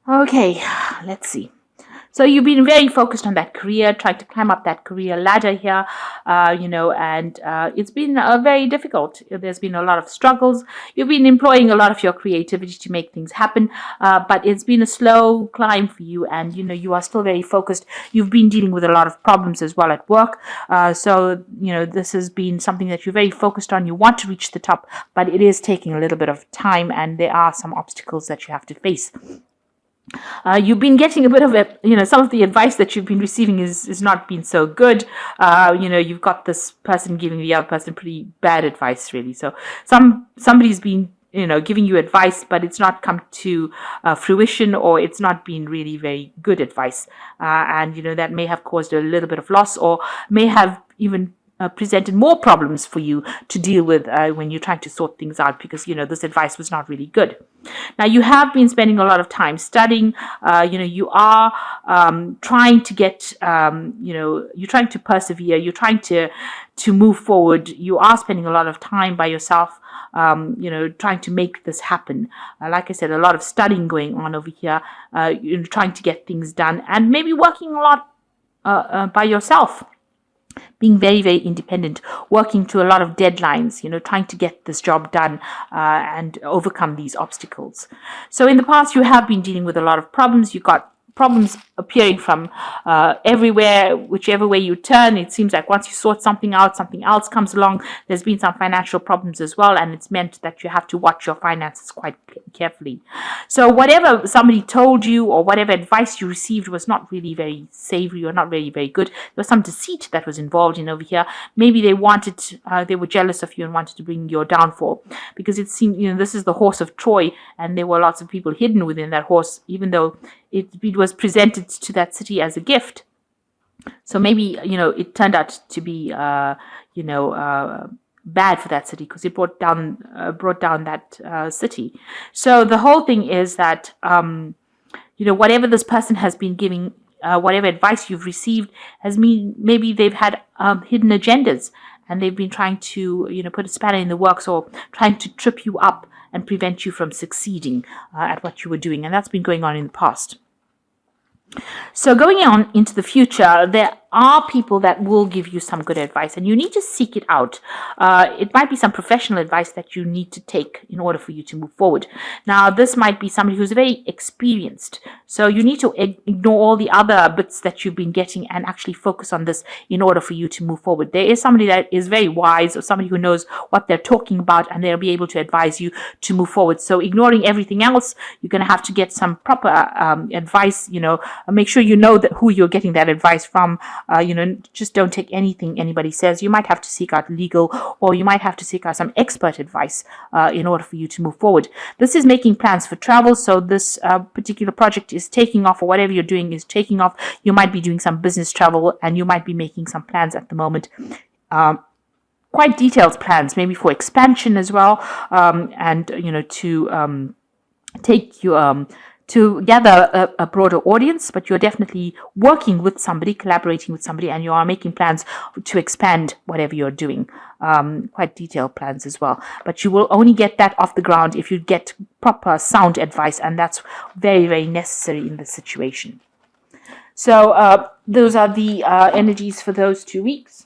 Okay, let's see. So you've been very focused on that career, trying to climb up that career ladder here, and it's been very difficult. There's been a lot of struggles. You've been employing a lot of your creativity to make things happen, but it's been a slow climb for you, and you are still very focused. You've been dealing with a lot of problems as well at work, so this has been something that you're very focused on. You want to reach the top, but it is taking a little bit of time, and there are some obstacles that you have to face. You've been getting a bit of some of the advice that you've been receiving is not been so good. You've got this person giving the other person pretty bad advice, really. So somebody's been giving you advice, but it's not come to fruition, or it's not been really very good advice, and that may have caused a little bit of loss, or may have even presented more problems for you to deal with when you're trying to sort things out, because this advice was not really good. Now, you have been spending a lot of time studying. You are trying to get you're trying to persevere, you're trying to move forward. You are spending a lot of time by yourself, trying to make this happen. Like I said, a lot of studying going on over here, trying to get things done, and maybe working a lot by yourself, being very, very independent, working to a lot of deadlines, trying to get this job done and overcome these obstacles. So in the past, you have been dealing with a lot of problems. You've got problems appearing from everywhere, whichever way you turn. It seems like once you sort something out, something else comes along. There's been some financial problems as well, and it's meant that you have to watch your finances quite carefully. So whatever somebody told you, or whatever advice you received, was not really very savory, or not really very good. There was some deceit that was involved in over here. Maybe they were jealous of you and wanted to bring your downfall, because it seemed, this is the horse of Troy, and there were lots of people hidden within that horse, even though it was presented to that city as a gift. So maybe it turned out to be bad for that city, because it brought down that city. So the whole thing is that whatever this person has been giving, whatever advice you've received, has mean maybe they've had hidden agendas, and they've been trying to put a spanner in the works, or trying to trip you up and prevent you from succeeding at what you were doing. And that's been going on in the past. So going on into the future, there are people that will give you some good advice, and you need to seek it out. It might be some professional advice that you need to take in order for you to move forward. Now, this might be somebody who's very experienced, so you need to ignore all the other bits that you've been getting and actually focus on this in order for you to move forward. There is somebody that is very wise, or somebody who knows what they're talking about, and they'll be able to advise you to move forward. So ignoring everything else, you're going to have to get some proper advice. Make sure you know that who you're getting that advice from. Just don't take anything anybody says. You might have to seek out legal, or you might have to seek out some expert advice in order for you to move forward. This is making plans for travel. So this particular project is taking off, or whatever you're doing is taking off. You might be doing some business travel, and you might be making some plans at the moment. Quite detailed plans, maybe for expansion as well, and to take you to gather a broader audience. But you're definitely working with somebody, collaborating with somebody, and you are making plans to expand whatever you're doing. Quite detailed plans as well. But you will only get that off the ground if you get proper sound advice, and that's very, very necessary in this situation. So those are the energies for those 2 weeks.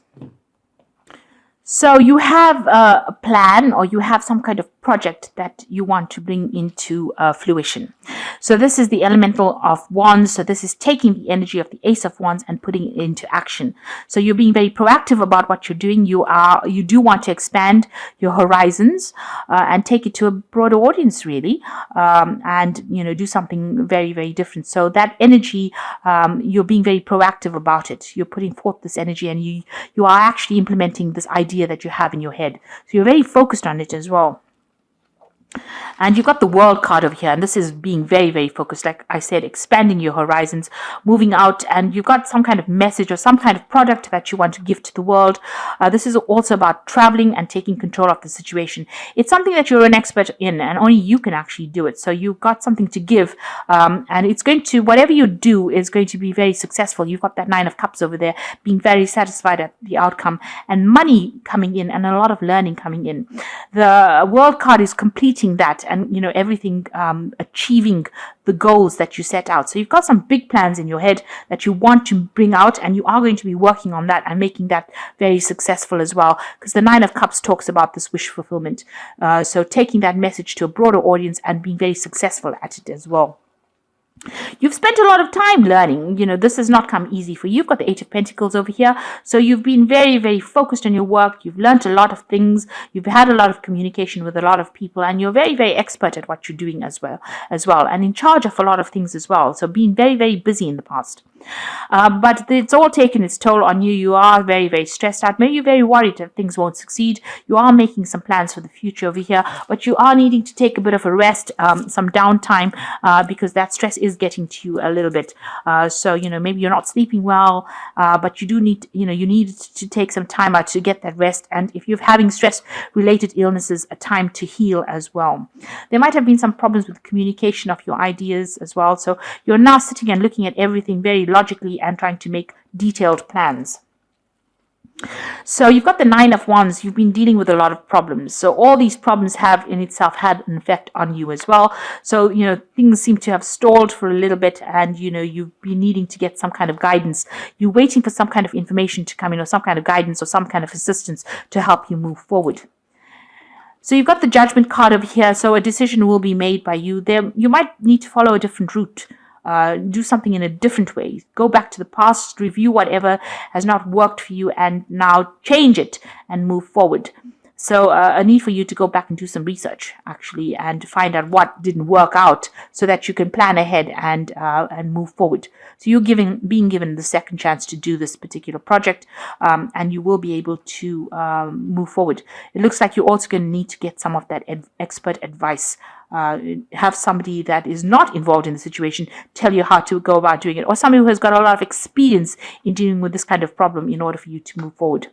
So you have a plan, or you have some kind of project that you want to bring into fruition. So this is the elemental of wands. So this is taking the energy of the ace of wands and putting it into action. So you're being very proactive about what you're doing. You do want to expand your horizons and take it to a broader audience, really, and do something very, very different. So that energy, you're being very proactive about it. You're putting forth this energy, and you are actually implementing this idea that you have in your head. So you're very focused on it as well. And you've got the World card over here, and this is being very, very focused. Like I said, expanding your horizons, moving out, and you've got some kind of message or some kind of product that you want to give to the world. This is also about traveling and taking control of the situation. It's something that you're an expert in, and only you can actually do it. So you've got something to give, and it's going to, whatever you do is going to be very successful. You've got that 9 of Cups over there, being very satisfied at the outcome, and money coming in, and a lot of learning coming in. The World card is completing completing that and, everything, achieving the goals that you set out. So you've got some big plans in your head that you want to bring out, and you are going to be working on that and making that very successful as well, because the Nine of Cups talks about this wish fulfillment. So taking that message to a broader audience and being very successful at it as well. You've spent a lot of time learning. This has not come easy for you. You've got the Eight of Pentacles over here. So you've been very, very focused on your work. You've learned a lot of things. You've had a lot of communication with a lot of people, and you're very, very expert at what you're doing as well, and in charge of a lot of things as well. So being very, very busy in the past. But it's all taken its toll on you. You are very, very stressed out. Maybe you're very worried that things won't succeed. You are making some plans for the future over here, but you are needing to take a bit of a rest, some downtime, because that stress is getting to you a little bit. So, maybe you're not sleeping well, but you do need, you need to take some time out to get that rest. And if you're having stress-related illnesses, a time to heal as well. There might have been some problems with communication of your ideas as well. So you're now sitting and looking at everything very logically and trying to make detailed plans. So you've got the Nine of Wands. You've been dealing with a lot of problems. So all these problems have in itself had an effect on you as well. So, things seem to have stalled for a little bit, and, you've been needing to get some kind of guidance. You're waiting for some kind of information to come in, or some kind of guidance or some kind of assistance to help you move forward. So you've got the Judgment card over here. So a decision will be made by you. You might need to follow a different route. Do something in a different way. Go back to the past, review whatever has not worked for you, and now change it and move forward. So a need for you to go back and do some research, actually, and to find out what didn't work out, so that you can plan ahead and move forward. So you're being given the second chance to do this particular project, and you will be able to move forward. It looks like you're also going to need to get some of that expert advice. Have somebody that is not involved in the situation tell you how to go about doing it, or somebody who has got a lot of experience in dealing with this kind of problem in order for you to move forward.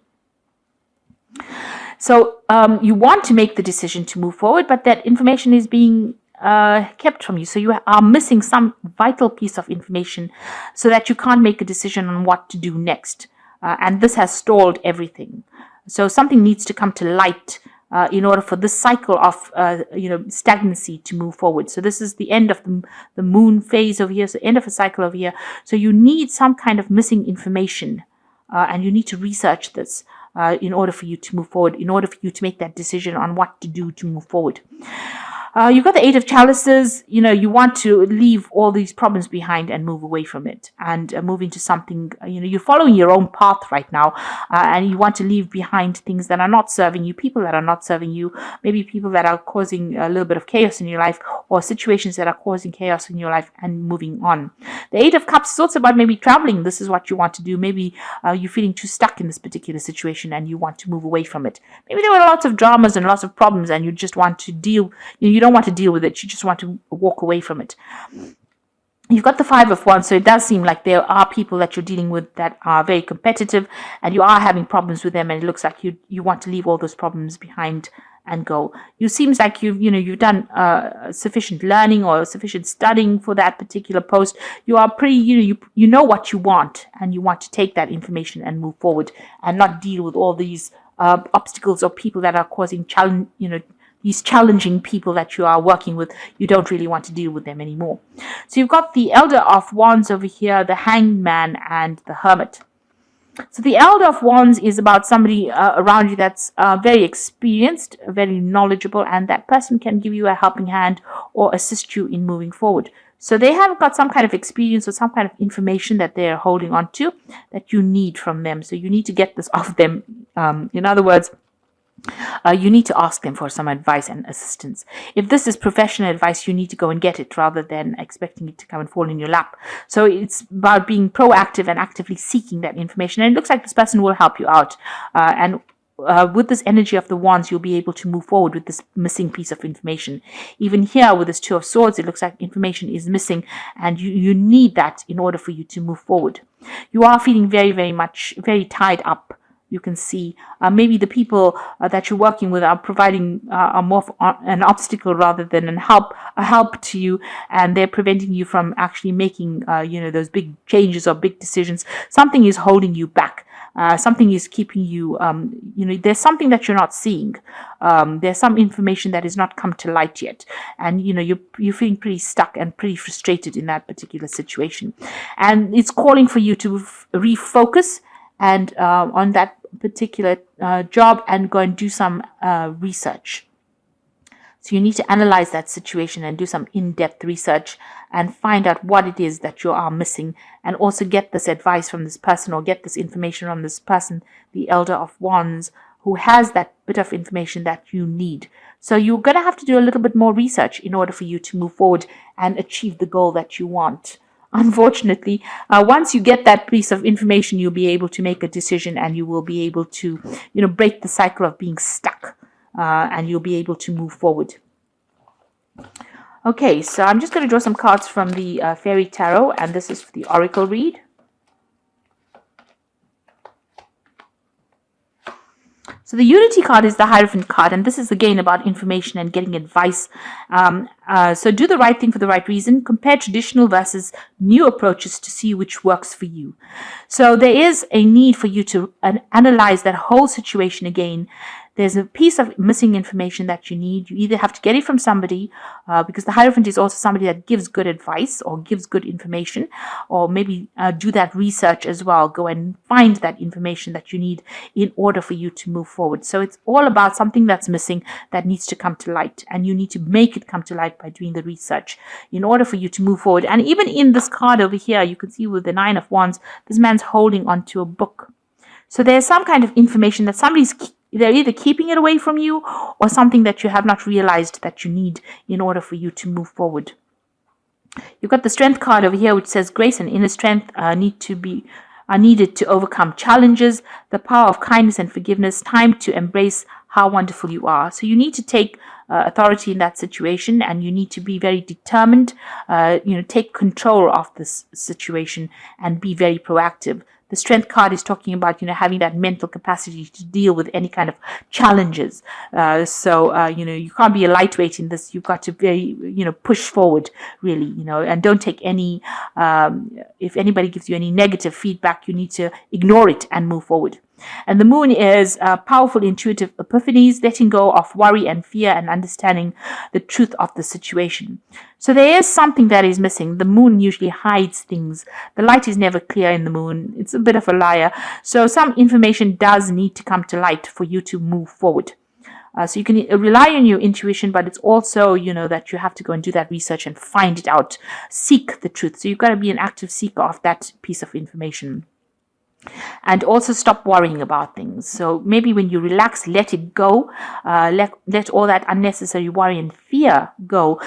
So you want to make the decision to move forward, but that information is being kept from you. So you are missing some vital piece of information, so that you can't make a decision on what to do next. And this has stalled everything. So something needs to come to light in order for this cycle of stagnancy to move forward. So this is the end of the moon phase over here, so end of a cycle over here. So you need some kind of missing information, and you need to research this in order for you to move forward, in order for you to make that decision on what to do to move forward. You've got the Eight of Chalices. You want to leave all these problems behind and move away from it, and move into something, you're following your own path right now, and you want to leave behind things that are not serving you, people that are not serving you, maybe people that are causing a little bit of chaos in your life, or situations that are causing chaos in your life, and moving on. The Eight of Cups is also about maybe traveling. This is what you want to do. Maybe you're feeling too stuck in this particular situation and you want to move away from it. Maybe there were lots of dramas and lots of problems, and you just want to deal, you don't want to deal with it, you just want to walk away from it. You've got the Five of Wands, so it does seem like there are people that you're dealing with that are very competitive, and you are having problems with them, and it looks like you want to leave all those problems behind and go. You seems like you've done sufficient learning or sufficient studying for that particular post. You are pretty, you know what you want, and you want to take that information and move forward, and not deal with all these obstacles or people that are causing challenge, these challenging people that you are working with. You don't really want to deal with them anymore. So you've got the Elder of Wands over here, the Hanged Man, and the Hermit. So the Elder of Wands is about somebody around you that's very experienced, very knowledgeable, and that person can give you a helping hand or assist you in moving forward. So they have got some kind of experience or some kind of information that they're holding on to that you need from them. So you need to get this off them. In other words, you need to ask them for some advice and assistance. If this is professional advice, you need to go and get it rather than expecting it to come and fall in your lap. So it's about being proactive and actively seeking that information. And it looks like this person will help you out. With this energy of the Wands, you'll be able to move forward with this missing piece of information. Even here with this Two of Swords, it looks like information is missing, and you need that in order for you to move forward. You are feeling very, very tied up. You can see maybe the people that you're working with are providing more an obstacle rather than a help to you, and they're preventing you from actually making those big changes or big decisions. Something is holding you back. something is keeping you, there's something that you're not seeing. There's some information that has not come to light yet. And, you're feeling pretty stuck and pretty frustrated in that particular situation. And it's calling for you to refocus and on that particular job and go and do some research. So you need to analyze that situation and do some in-depth research and find out what it is that you are missing, and also get this advice from this person or get this information from this person, the Elder of Wands, who has that bit of information that you need. So you're going to have to do a little bit more research in order for you to move forward and achieve the goal that you want. Unfortunately, once you get that piece of information, you'll be able to make a decision, and you will be able to, break the cycle of being stuck. And you'll be able to move forward. Okay, so I'm just going to draw some cards from the Fairy Tarot, and this is for the Oracle read. So the Unity card is the Hierophant card, and this is again about information and getting advice. So do the right thing for the right reason. Compare traditional versus new approaches to see which works for you. So there is a need for you to analyze that whole situation again. There's a piece of missing information that you need. You either have to get it from somebody, because the Hierophant is also somebody that gives good advice or gives good information, or maybe do that research as well. Go and find that information that you need in order for you to move forward. So it's all about something that's missing that needs to come to light, and you need to make it come to light by doing the research in order for you to move forward. And even in this card over here, you can see with the Nine of Wands, this man's holding onto a book. So there's some kind of information that they're either keeping it away from you, or something that you have not realized that you need in order for you to move forward. You've got the Strength card over here, which says grace and inner strength are needed to overcome challenges, the power of kindness and forgiveness, time to embrace how wonderful you are. So you need to take authority in that situation, and you need to be very determined, take control of this situation and be very proactive. The Strength card is talking about, having that mental capacity to deal with any kind of challenges. You can't be a lightweight in this. You've got to very, push forward, really, and don't take any, if anybody gives you any negative feedback, you need to ignore it and move forward. And the Moon is powerful, intuitive epiphanies, letting go of worry and fear and understanding the truth of the situation. So there is something that is missing. The Moon usually hides things. The light is never clear in the Moon. It's a bit of a liar. So some information does need to come to light for you to move forward. So you can rely on your intuition, but it's also, that you have to go and do that research and find it out. Seek the truth. So you've got to be an active seeker of that piece of information. And also stop worrying about things. So maybe when you relax, let it go, let all that unnecessary worry and fear go.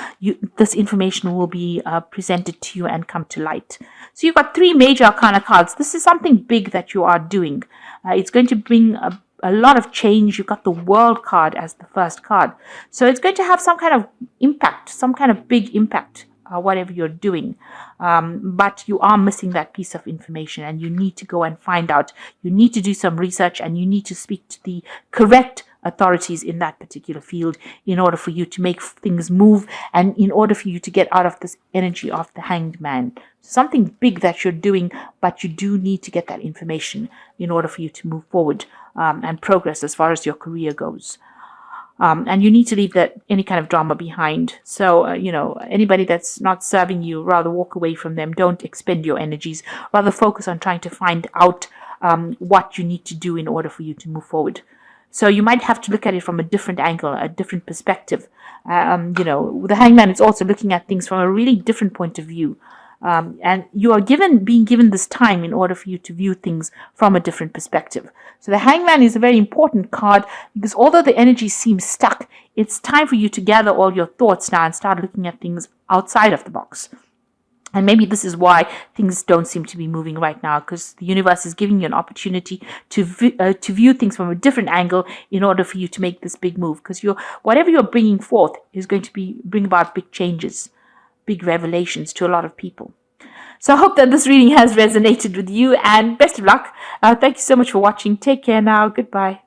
This information will be presented to you and come to light. So you've got 3 major arcana cards. This is something big that you are doing. It's going to bring a lot of change. You've got the World card as the first card. So it's going to have some kind of impact, some kind of big impact. Whatever you're doing, but you are missing that piece of information, and you need to go and find out. You need to do some research, and you need to speak to the correct authorities in that particular field in order for you to make things move, and in order for you to get out of this energy of the Hanged Man. Something big that you're doing, but you do need to get that information in order for you to move forward and progress as far as your career goes. And you need to leave any kind of drama behind. So, anybody that's not serving you, rather walk away from them. Don't expend your energies. Rather focus on trying to find out what you need to do in order for you to move forward. So you might have to look at it from a different angle, a different perspective. The Hangman is also looking at things from a really different point of view. And you are being given this time in order for you to view things from a different perspective. So the Hangman is a very important card, because although the energy seems stuck, it's time for you to gather all your thoughts now and start looking at things outside of the box. And maybe this is why things don't seem to be moving right now, because the universe is giving you an opportunity to view things from a different angle in order for you to make this big move. Because whatever you're bringing forth is going to bring about big changes, big revelations to a lot of people. So I hope that this reading has resonated with you, and best of luck. Thank you so much for watching. Take care now. Goodbye.